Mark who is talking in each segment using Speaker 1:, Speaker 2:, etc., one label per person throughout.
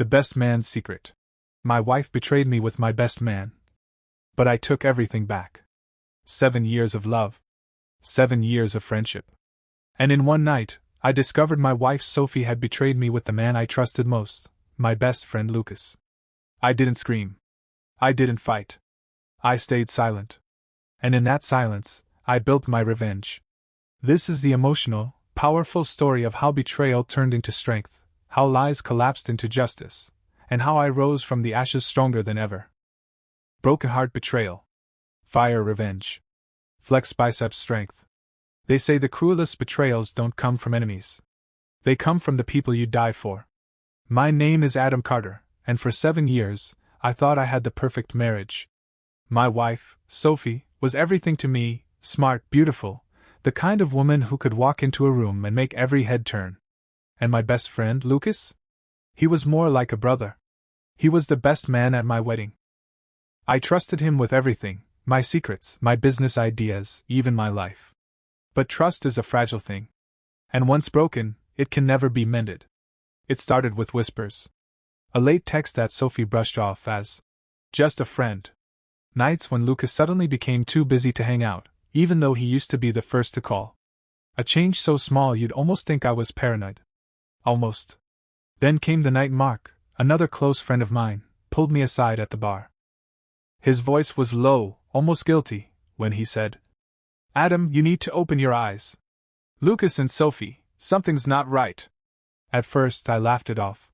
Speaker 1: The best man's secret. My wife betrayed me with my best man. But I took everything back. 7 years of love. 7 years of friendship. And in one night, I discovered my wife Sophie had betrayed me with the man I trusted most, my best friend Lucas. I didn't scream. I didn't fight. I stayed silent. And in that silence, I built my revenge. This is the emotional, powerful story of how betrayal turned into strength, how lies collapsed into justice, and how I rose from the ashes stronger than ever. Broken heart betrayal. Fire revenge. Flex biceps strength. They say the cruelest betrayals don't come from enemies. They come from the people you die for. My name is Adam Carter, and for 7 years, I thought I had the perfect marriage. My wife, Sophie, was everything to me, smart, beautiful, the kind of woman who could walk into a room and make every head turn. And my best friend, Lucas? He was more like a brother. He was the best man at my wedding. I trusted him with everything, my secrets, my business ideas, even my life. But trust is a fragile thing. And once broken, it can never be mended. It started with whispers. A late text that Sophie brushed off as just a friend. Nights when Lucas suddenly became too busy to hang out, even though he used to be the first to call. A change so small you'd almost think I was paranoid. Almost. Then came the night Mark, another close friend of mine, pulled me aside at the bar. His voice was low, almost guilty, when he said, "Adam, you need to open your eyes. Lucas and Sophie, something's not right." At first I laughed it off.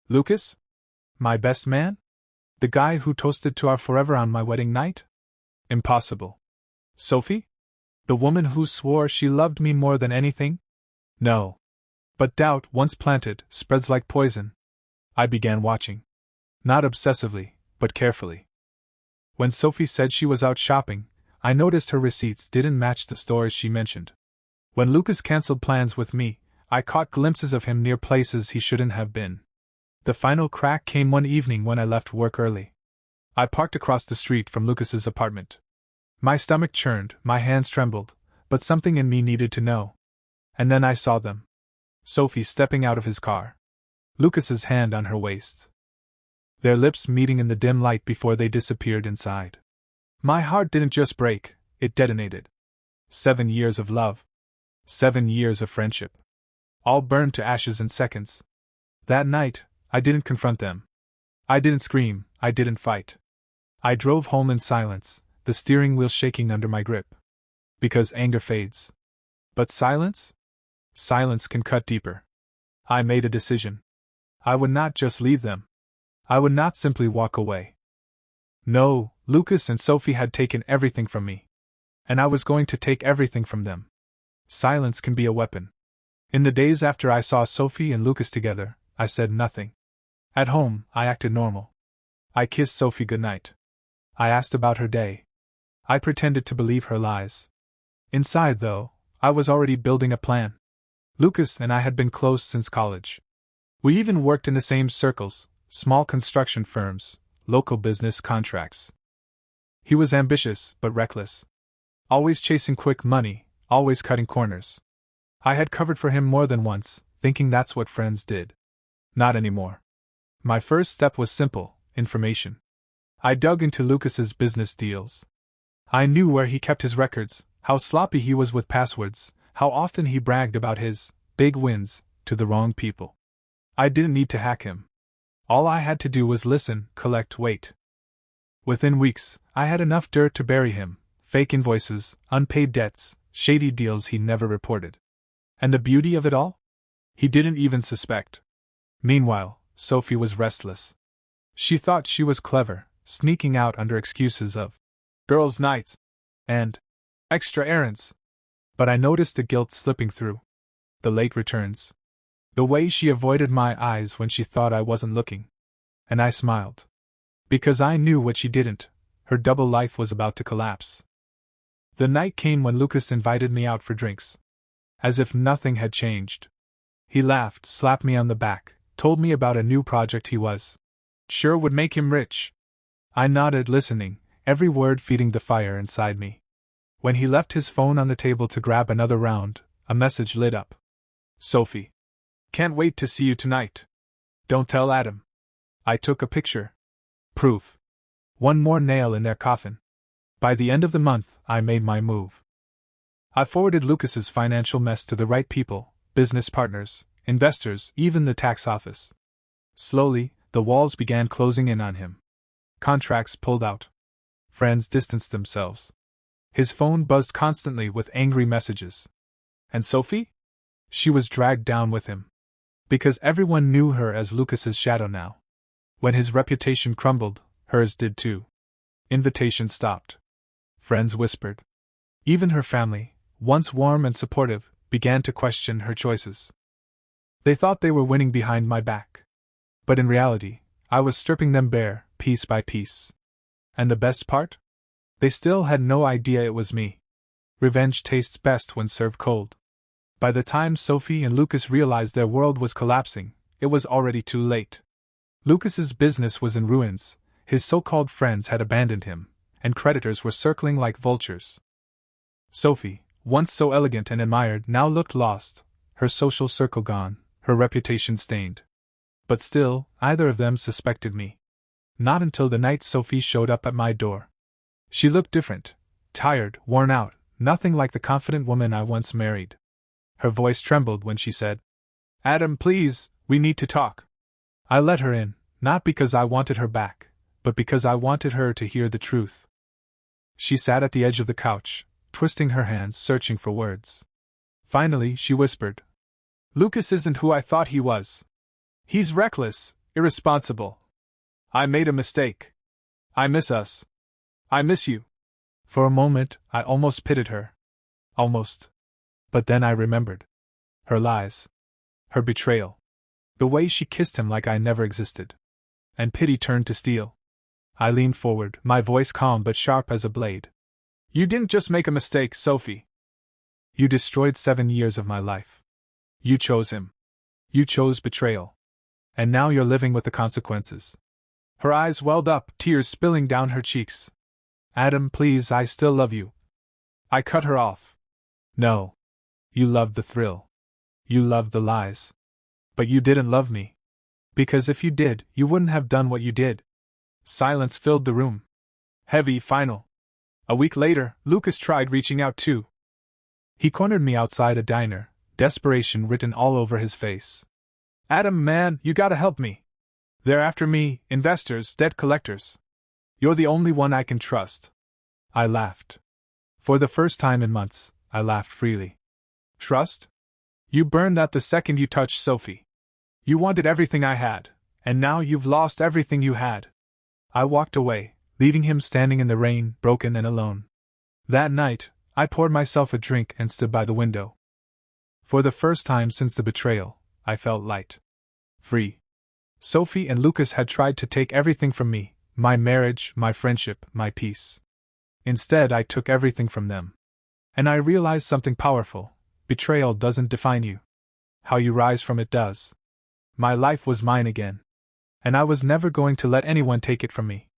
Speaker 1: Lucas? My best man? The guy who toasted to our forever on my wedding night? Impossible. Sophie? The woman who swore she loved me more than anything? No. But doubt, once planted, spreads like poison. I began watching. Not obsessively, but carefully. When Sophie said she was out shopping, I noticed her receipts didn't match the stores she mentioned. When Lucas canceled plans with me, I caught glimpses of him near places he shouldn't have been. The final crack came one evening when I left work early. I parked across the street from Lucas's apartment. My stomach churned, my hands trembled, but something in me needed to know. And then I saw them. Sophie stepping out of his car. Lucas's hand on her waist. Their lips meeting in the dim light before they disappeared inside. My heart didn't just break, it detonated. 7 years of love. 7 years of friendship. All burned to ashes in seconds. That night, I didn't confront them. I didn't scream, I didn't fight. I drove home in silence, the steering wheel shaking under my grip. Because anger fades. But silence? Silence can cut deeper. I made a decision. I would not just leave them. I would not simply walk away. No, Lucas and Sophie had taken everything from me. And I was going to take everything from them. Silence can be a weapon. In the days after I saw Sophie and Lucas together, I said nothing. At home, I acted normal. I kissed Sophie goodnight. I asked about her day. I pretended to believe her lies. Inside, though, I was already building a plan. Lucas and I had been close since college. We even worked in the same circles, small construction firms, local business contracts. He was ambitious but reckless. Always chasing quick money, always cutting corners. I had covered for him more than once, thinking that's what friends did. Not anymore. My first step was simple: information. I dug into Lucas's business deals. I knew where he kept his records, how sloppy he was with passwords, how often he bragged about his big wins to the wrong people. I didn't need to hack him. All I had to do was listen, collect, wait. Within weeks, I had enough dirt to bury him: fake invoices, unpaid debts, shady deals he never reported. And the beauty of it all? He didn't even suspect. Meanwhile, Sophie was restless. She thought she was clever, sneaking out under excuses of girls' nights and extra errands. But I noticed the guilt slipping through. The late returns. The way she avoided my eyes when she thought I wasn't looking. And I smiled. Because I knew what she didn't: her double life was about to collapse. The night came when Lucas invited me out for drinks. As if nothing had changed. He laughed, slapped me on the back, told me about a new project he was sure would make him rich. I nodded, listening, every word feeding the fire inside me. When he left his phone on the table to grab another round, a message lit up. Sophie. Can't wait to see you tonight. Don't tell Adam. I took a picture. Proof. One more nail in their coffin. By the end of the month, I made my move. I forwarded Lucas's financial mess to the right people, business partners, investors, even the tax office. Slowly, the walls began closing in on him. Contracts pulled out. Friends distanced themselves. His phone buzzed constantly with angry messages. And Sophie? She was dragged down with him. Because everyone knew her as Lucas's shadow now. When his reputation crumbled, hers did too. Invitations stopped. Friends whispered. Even her family, once warm and supportive, began to question her choices. They thought they were winning behind my back. But in reality, I was stripping them bare, piece by piece. And the best part? They still had no idea it was me. Revenge tastes best when served cold. By the time Sophie and Lucas realized their world was collapsing, it was already too late. Lucas's business was in ruins, his so-called friends had abandoned him, and creditors were circling like vultures. Sophie, once so elegant and admired, now looked lost, her social circle gone, her reputation stained. But still, either of them suspected me. Not until the night Sophie showed up at my door. She looked different, tired, worn out, nothing like the confident woman I once married. Her voice trembled when she said, "Adam, please, we need to talk." I let her in, not because I wanted her back, but because I wanted her to hear the truth. She sat at the edge of the couch, twisting her hands, searching for words. Finally, she whispered, "Lucas isn't who I thought he was. He's reckless, irresponsible. I made a mistake. I miss us. I miss you." For a moment, I almost pitied her. Almost. But then I remembered. Her lies. Her betrayal. The way she kissed him like I never existed. And pity turned to steel. I leaned forward, my voice calm but sharp as a blade. "You didn't just make a mistake, Sophie. You destroyed 7 years of my life. You chose him. You chose betrayal. And now you're living with the consequences." Her eyes welled up, tears spilling down her cheeks. "Adam, please, I still love you." I cut her off. "No. You loved the thrill. You loved the lies. But you didn't love me. Because if you did, you wouldn't have done what you did." Silence filled the room. Heavy, final. A week later, Lucas tried reaching out too. He cornered me outside a diner, desperation written all over his face. "Adam, man, you gotta help me. They're after me, investors, debt collectors. You're the only one I can trust." I laughed. For the first time in months, I laughed freely. "Trust? You burned that the second you touched Sophie. You wanted everything I had, and now you've lost everything you had." I walked away, leaving him standing in the rain, broken and alone. That night, I poured myself a drink and stood by the window. For the first time since the betrayal, I felt light. Free. Sophie and Lucas had tried to take everything from me, my marriage, my friendship, my peace. Instead, I took everything from them. And I realized something powerful. Betrayal doesn't define you. How you rise from it does. My life was mine again. And I was never going to let anyone take it from me.